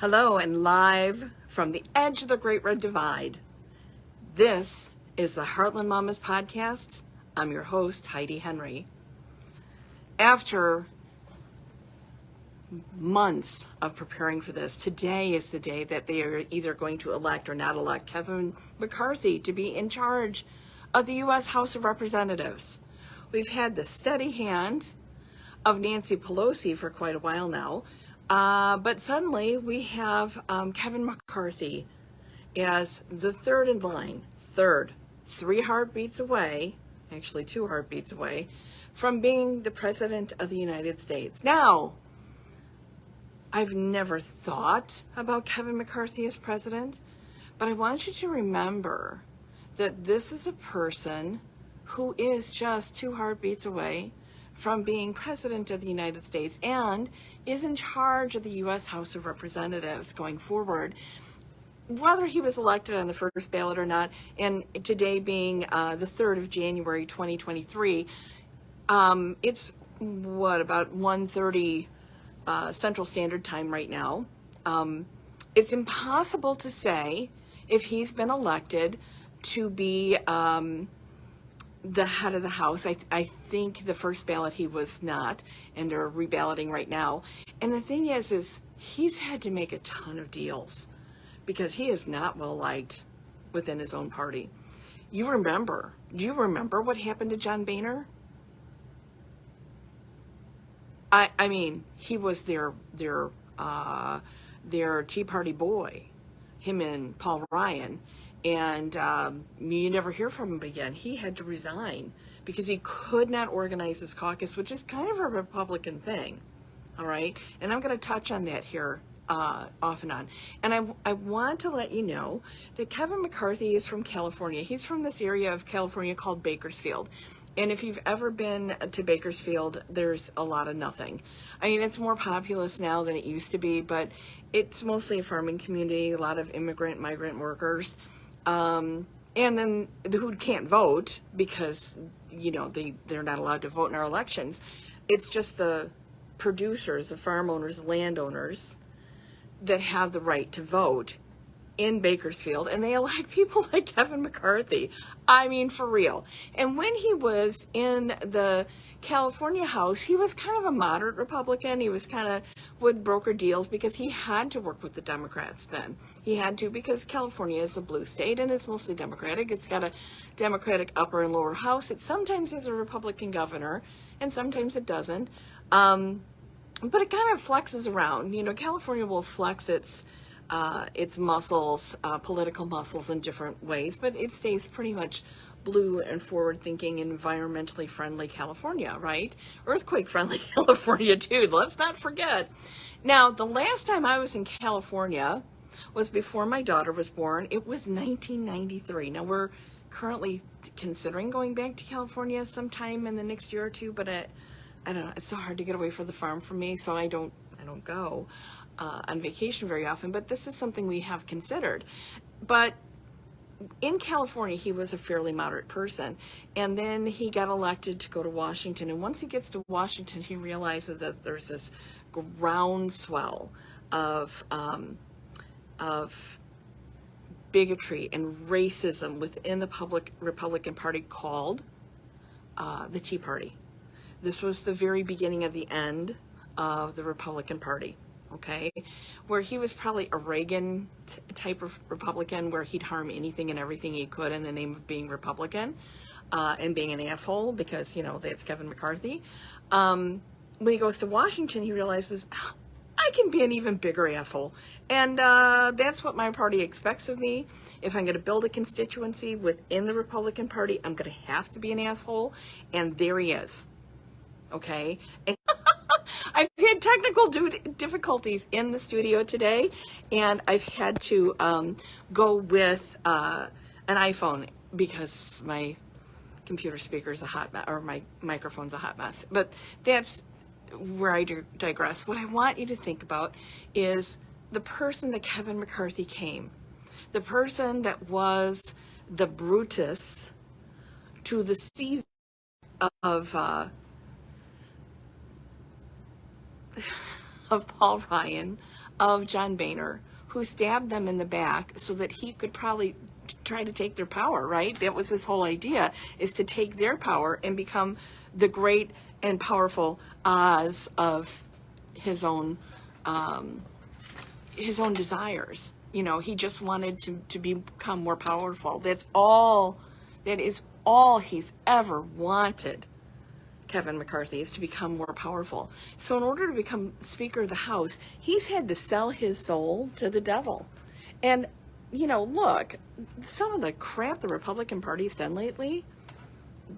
Hello, and live from the edge of the Great Red Divide. This is the Heartland Mamas podcast. I'm your host, Heidi Henry. After months of preparing for this, today is the day that they are either going to elect or not elect Kevin McCarthy to be in charge of the U.S. House of Representatives. We've had the steady hand of Nancy Pelosi for quite a while now. But suddenly we have Kevin McCarthy as the third in line, three heartbeats away, actually 2 heartbeats away, from being the President of the United States. Now, I've never thought about Kevin McCarthy as president, but I want you to remember that this is a person who is just 2 heartbeats away from being President of the United States and is in charge of the U.S. House of Representatives going forward. Whether he was elected on the first ballot or not, and today being the 3rd of January 2023, it's about 1:30 Central Standard Time right now. It's impossible to say if he's been elected to be the head of the House. I think the first ballot he was not, and they're reballoting right now. And the thing is he's had to make a ton of deals because he is not well liked within his own party. Do you remember what happened to John Boehner? I mean, he was their Tea Party boy, him and Paul Ryan. And you never hear from him again. He had to resign because he could not organize his caucus, which is kind of a Republican thing, all right? And I'm going to touch on that here off and on. And I want to let you know that Kevin McCarthy is from California. He's from this area of California called Bakersfield. And if you've ever been to Bakersfield, there's a lot of nothing. I mean, it's more populous now than it used to be, but it's mostly a farming community, a lot of migrant workers. And then who can't vote because, they're not allowed to vote in our elections. It's just the producers, the farm owners, landowners that have the right to vote in Bakersfield, and they elect people like Kevin McCarthy. I mean, for real. And when he was in the California House, he was kind of a moderate Republican. He was would broker deals because he had to work with the Democrats then. He had to because California is a blue state and it's mostly Democratic. It's got a Democratic upper and lower house. It sometimes has a Republican governor and sometimes it doesn't. But it kind of flexes around. California will flex its muscles, political muscles in different ways, but it stays pretty much blue and forward-thinking, environmentally friendly California, right? Earthquake-friendly California, too. Let's not forget. Now, the last time I was in California was before my daughter was born. It was 1993. Now, we're currently considering going back to California sometime in the next year or two, but I don't know. It's so hard to get away from the farm for me, so I don't go on vacation very often, but this is something we have considered. But in California, he was a fairly moderate person, and then he got elected to go to Washington, and once he gets to Washington, he realizes that there's this groundswell of bigotry and racism within the Republican Party called the Tea Party. This was the very beginning of the end of the Republican Party, okay, where he was probably a Reagan type of Republican where he'd harm anything and everything he could in the name of being Republican and being an asshole because, that's Kevin McCarthy. When he goes to Washington, he realizes, I can be an even bigger asshole. And that's what my party expects of me. If I'm going to build a constituency within the Republican Party, I'm going to have to be an asshole. And there he is. Okay? And I've had technical difficulties in the studio today, and I've had to go with an iPhone because my computer speaker is a hot mess, or my microphone's a hot mess. But that's where I digress. What I want you to think about is the person that Kevin McCarthy came, the person that was the Brutus to the Caesar of Paul Ryan, of John Boehner, who stabbed them in the back so that he could probably try to take their power, right? That was his whole idea, is to take their power and become the great and powerful Oz of his own desires. You know, he just wanted to become more powerful. That is all he's ever wanted, Kevin McCarthy, is to become more powerful. So in order to become Speaker of the House, he's had to sell his soul to the devil. And, you know, look, some of the crap the Republican Party's done lately,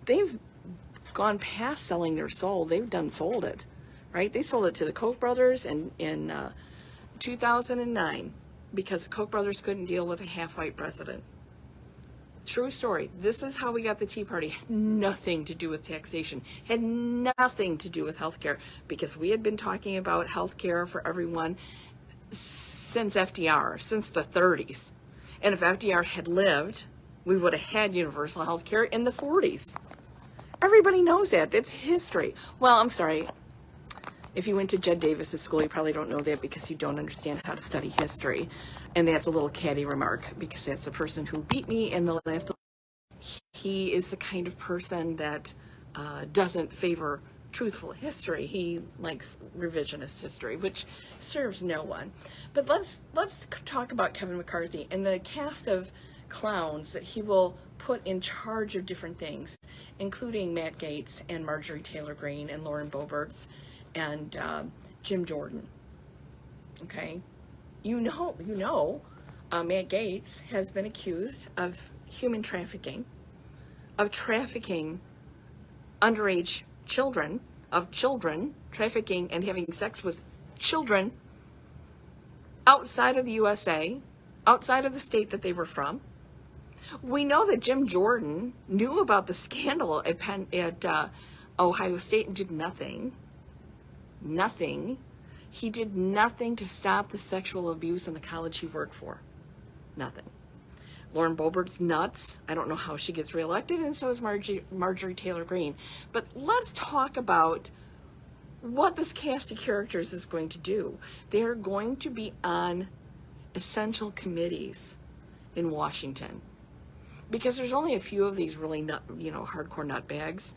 they've gone past selling their soul. They've sold it, right? They sold it to the Koch brothers in 2009 because the Koch brothers couldn't deal with a half-white president. True story. This is how we got the Tea Party. Had nothing to do with taxation. Had nothing to do with healthcare, because we had been talking about healthcare for everyone since FDR, since the 30s. And if FDR had lived, we would have had universal healthcare in the 40s. Everybody knows that. That's history. Well, I'm sorry. If you went to Jed Davis's school, you probably don't know that because you don't understand how to study history. And that's a little catty remark, because that's the person who beat me in the last. He is the kind of person that doesn't favor truthful history. He likes revisionist history, which serves no one. But let's talk about Kevin McCarthy and the cast of clowns that he will put in charge of different things, including Matt Gaetz and Marjorie Taylor Greene and Lauren Boeberts and Jim Jordan. Okay, you know, Matt Gaetz has been accused of human trafficking, of trafficking underage children, trafficking and having sex with children outside of the USA, outside of the state that they were from. We know that Jim Jordan knew about the scandal at Ohio State and did nothing. Nothing. He did nothing to stop the sexual abuse in the college he worked for. Nothing. Lauren Boebert's nuts. I don't know how she gets reelected, and so is Marjorie Taylor Greene. But let's talk about what this cast of characters is going to do. They're going to be on essential committees in Washington, because there's only a few of these really hardcore nutbags.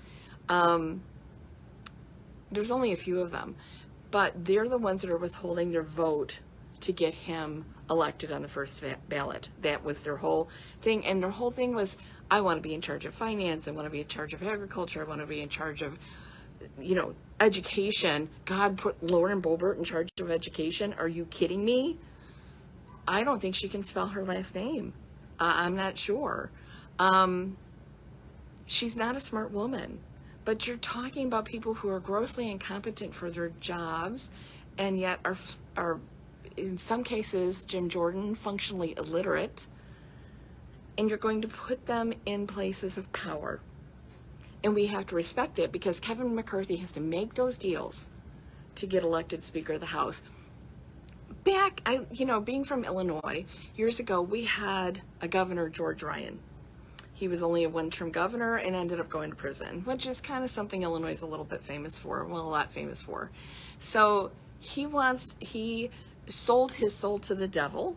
There's only a few of them, but they're the ones that are withholding their vote to get him elected on the first ballot. That was their whole thing. And their whole thing was, I want to be in charge of finance. I want to be in charge of agriculture. I want to be in charge of, education. God put Lauren Boebert in charge of education. Are you kidding me? I don't think she can spell her last name. I'm not sure. She's not a smart woman. But you're talking about people who are grossly incompetent for their jobs, and yet are in some cases, Jim Jordan, functionally illiterate, and you're going to put them in places of power. And we have to respect that, because Kevin McCarthy has to make those deals to get elected Speaker of the House. Being from Illinois, years ago, we had a governor, George Ryan. He was only a one-term governor and ended up going to prison, which is kind of something Illinois is a little bit famous for, a lot famous for. So he sold his soul to the devil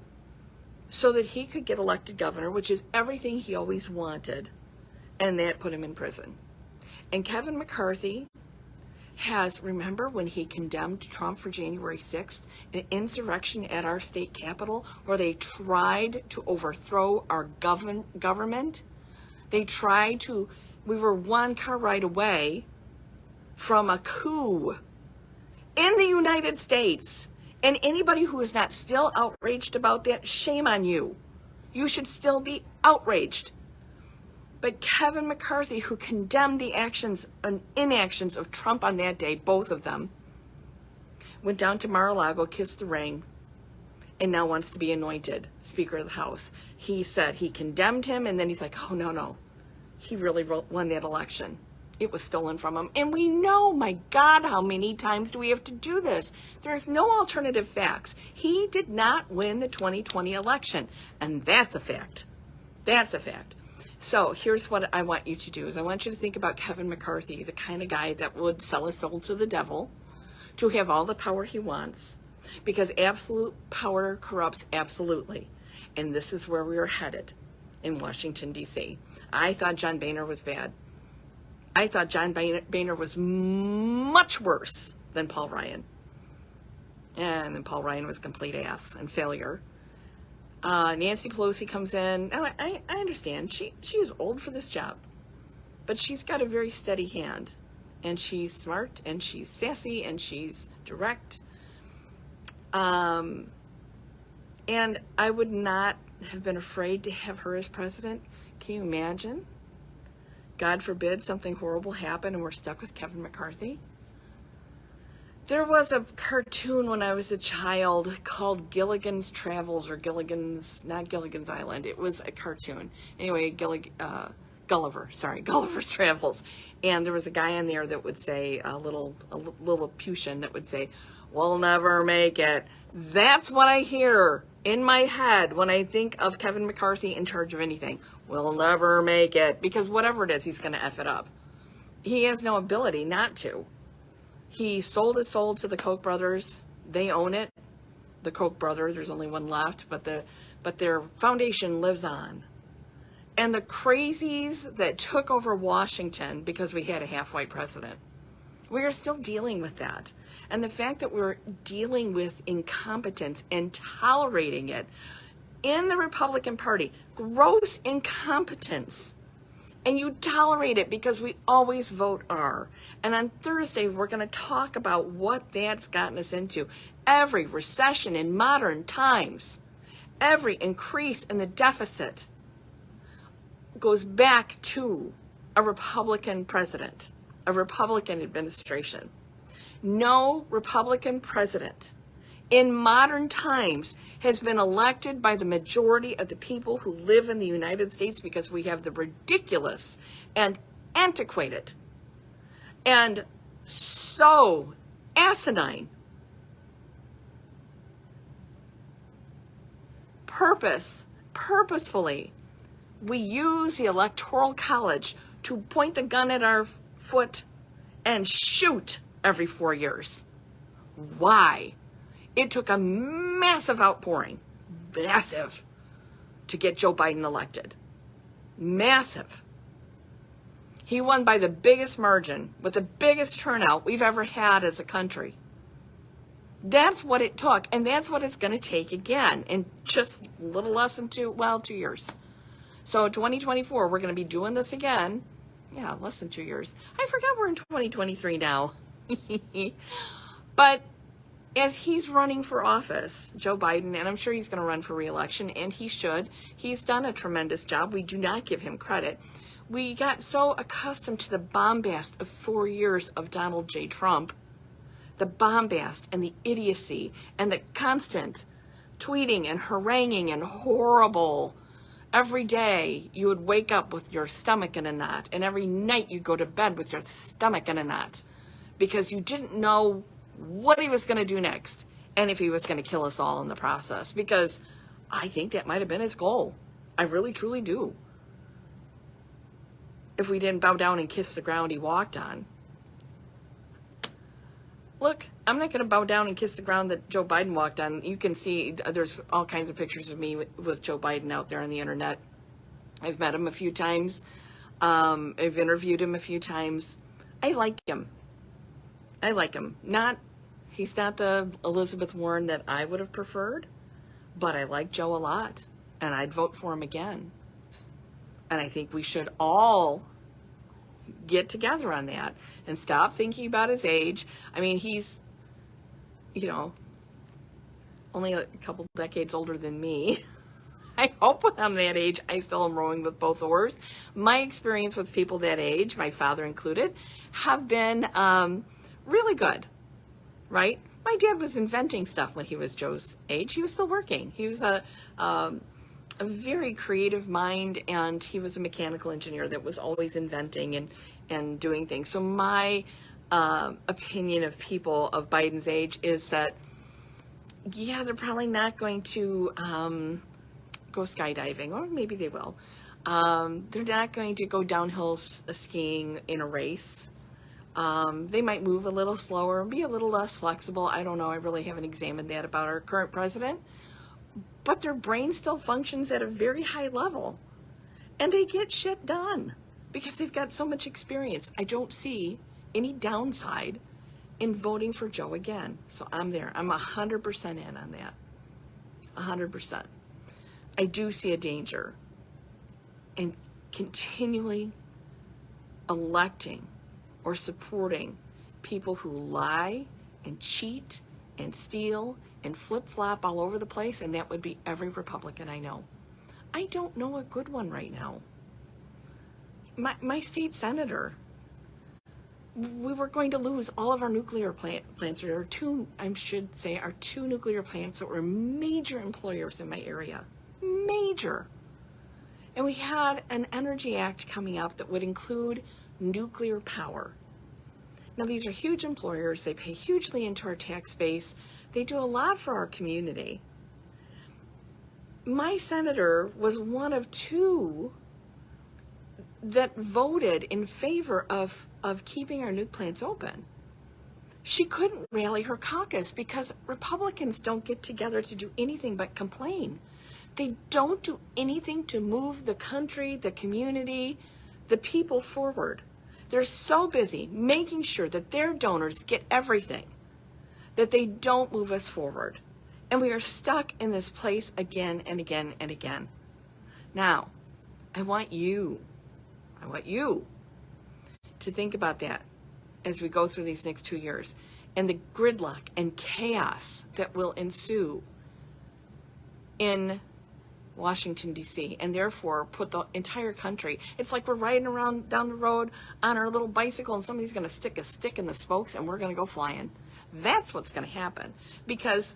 so that he could get elected governor, which is everything he always wanted, and that put him in prison. And Kevin McCarthy remember when he condemned Trump for January 6th, an insurrection at our state capitol where they tried to overthrow our government? We were one car ride away from a coup in the United States. And anybody who is not still outraged about that, shame on you. You should still be outraged. But Kevin McCarthy, who condemned the actions and inactions of Trump on that day, both of them, went down to Mar-a-Lago, kissed the ring, and now wants to be anointed Speaker of the House. He said he condemned him, and then he's like, oh, no. He really won that election. It was stolen from him. And we know, my God, how many times do we have to do this? There's no alternative facts. He did not win the 2020 election, and that's a fact. That's a fact. So here's what I want you to do, is I want you to think about Kevin McCarthy, the kind of guy that would sell his soul to the devil to have all the power he wants, because absolute power corrupts absolutely. And this is where we are headed in Washington, D.C. I thought John Boehner was bad. I thought John Boehner was much worse than Paul Ryan. And then Paul Ryan was complete ass and failure. Nancy Pelosi comes in. I understand. She is old for this job. But she's got a very steady hand. And she's smart, and she's sassy, and she's direct. And I would not have been afraid to have her as president. Can you imagine? God forbid something horrible happened and we're stuck with Kevin McCarthy. There was a cartoon when I was a child called Gilligan's Travels, or not Gilligan's Island. It was a cartoon. Anyway, Gulliver's Travels. And there was a guy in there that would say, a little Lilliputian that would say, "We'll never make it." That's what I hear in my head when I think of Kevin McCarthy in charge of anything. We'll never make it. Because whatever it is, he's going to F it up. He has no ability not to. He sold his soul to the Koch brothers. They own it. The Koch brothers, there's only one left, but their foundation lives on. And the crazies that took over Washington because we had a half-white president, we are still dealing with that. And the fact that we're dealing with incompetence and tolerating it in the Republican Party, gross incompetence, and you tolerate it because we always vote R. And on Thursday, we're going to talk about what that's gotten us into. Every recession in modern times, every increase in the deficit goes back to a Republican president, a Republican administration. No Republican president in modern times has been elected by the majority of the people who live in the United States, because we have the ridiculous and antiquated and so asinine purposefully, we use the Electoral College to point the gun at our foot and shoot every 4 years. Why? It took a massive outpouring, massive, to get Joe Biden elected. Massive. He won by the biggest margin, with the biggest turnout we've ever had as a country. That's what it took, and that's what it's going to take again in just a little less than 2 years. So 2024, we're going to be doing this again. Yeah, less than 2 years. I forgot we're in 2023 now. But as he's running for office, Joe Biden, and I'm sure he's going to run for re-election, and he should. He's done a tremendous job. We do not give him credit. We got so accustomed to the bombast of 4 years of Donald J. Trump, the bombast and the idiocy and the constant tweeting and haranguing and horrible. Every day you would wake up with your stomach in a knot, and every night you go to bed with your stomach in a knot, because you didn't know what he was going to do next, and if he was going to kill us all in the process, because I think that might have been his goal. I really, truly do. If we didn't bow down and kiss the ground he walked on. Look, I'm not going to bow down and kiss the ground that Joe Biden walked on. You can see there's all kinds of pictures of me with Joe Biden out there on the internet. I've met him a few times. I've interviewed him a few times. I like him. He's not the Elizabeth Warren that I would have preferred, but I like Joe a lot, and I'd vote for him again. And I think we should all get together on that and stop thinking about his age. I mean, he's, only a couple decades older than me. I hope when I'm that age, I still am rowing with both oars. My experience with people that age, my father included, have been really good, right? My dad was inventing stuff when he was Joe's age. He was still working. He was a very creative mind, and he was a mechanical engineer that was always inventing and doing things. So my opinion of people of Biden's age is that, yeah, they're probably not going to go skydiving, or maybe they will. They're not going to go downhill skiing in a race. They might move a little slower, be a little less flexible. I don't know. I really haven't examined that about our current president. But their brain still functions at a very high level. And they get shit done because they've got so much experience. I don't see any downside in voting for Joe again. So I'm there. I'm 100% in on that. 100%. I do see a danger in continually electing or supporting people who lie and cheat and steal and flip-flop all over the place, and that would be every Republican I know. I don't know a good one right now. My state senator, we were going to lose all of our nuclear plants. There are two, I should say, our two nuclear plants that were major employers in my area. Major. And we had an Energy Act coming up that would include nuclear power. Now, these are huge employers. They pay hugely into our tax base. They do a lot for our community. My senator was one of two that voted in favor of keeping our nuke plants open. She couldn't rally her caucus because Republicans don't get together to do anything but complain. They don't do anything to move the country, the community, the people forward. They're so busy making sure that their donors get everything that they don't move us forward. And we are stuck in this place again and again and again. Now, I want you to think about that as we go through these next 2 years and the gridlock and chaos that will ensue in Washington, D.C., and therefore put the entire country. It's like we're riding around down the road on our little bicycle and somebody's going to stick a stick in the spokes and we're going to go flying. That's what's going to happen because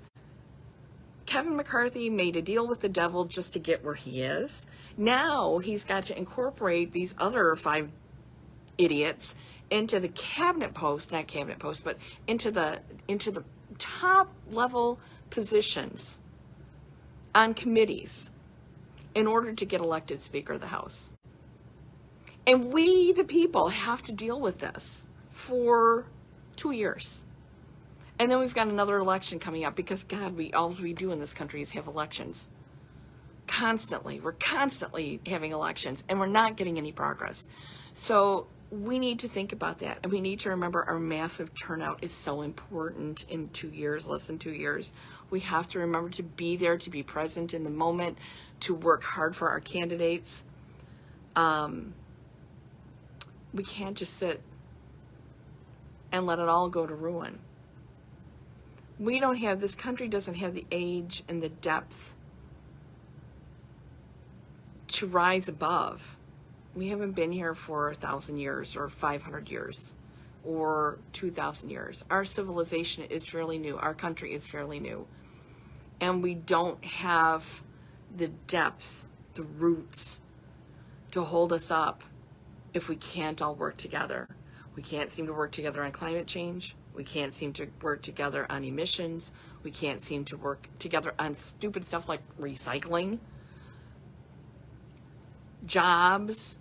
Kevin McCarthy made a deal with the devil just to get where he is. Now he's got to incorporate these other 5 idiots into the cabinet post, not cabinet post, but into the top level positions on committees in order to get elected Speaker of the House. And we, the people, have to deal with this for 2 years. And then we've got another election coming up because, God, all we do in this country is have elections. Constantly. We're constantly having elections and we're not getting any progress. So we need to think about that. And we need to remember our massive turnout is so important in 2 years, less than 2 years. We have to remember to be there, to be present in the moment, to work hard for our candidates. We can't just sit and let it all go to ruin. This country doesn't have the age and the depth to rise above. We haven't been here for 1,000 years or 500 years or 2,000 years. Our civilization is fairly new. Our country is fairly new. And we don't have the depth, the roots to hold us up if we can't all work together. We can't seem to work together on climate change. We can't seem to work together on emissions. We can't seem to work together on stupid stuff like recycling, jobs,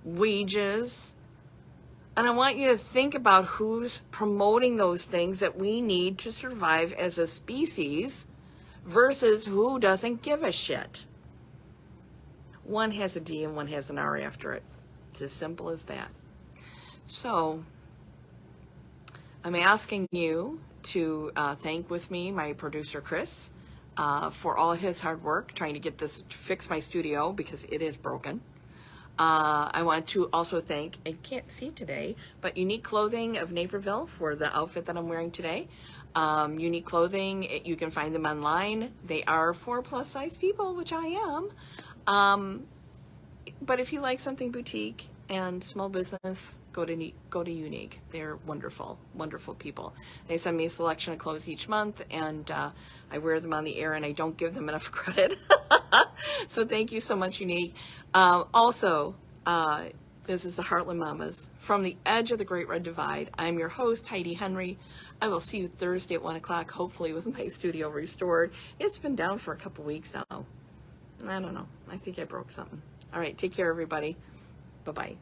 wages. And I want you to think about who's promoting those things that we need to survive as a species versus who doesn't give a shit. One has a D and one has an R after it. It's as simple as that. So I'm asking you to thank with me my producer Chris for all his hard work trying to get this, to fix my studio because it is broken. I want to also thank, I can't see today, but Unique Clothing of Naperville for the outfit that I'm wearing today. Unique Clothing, you can find them online. They are for plus size people, which I am. But if you like something boutique and small business, go to Unique. They're wonderful, wonderful people. They send me a selection of clothes each month, and I wear them on the air, and I don't give them enough credit. So thank you so much, Unique. Also, this is the Heartland Mamas from the edge of the Great Red Divide. I'm your host, Heidi Henry. I will see you Thursday at 1 o'clock, hopefully with my studio restored. It's been down for a couple weeks now. I don't know. I think I broke something. All right, take care, everybody. Bye-bye.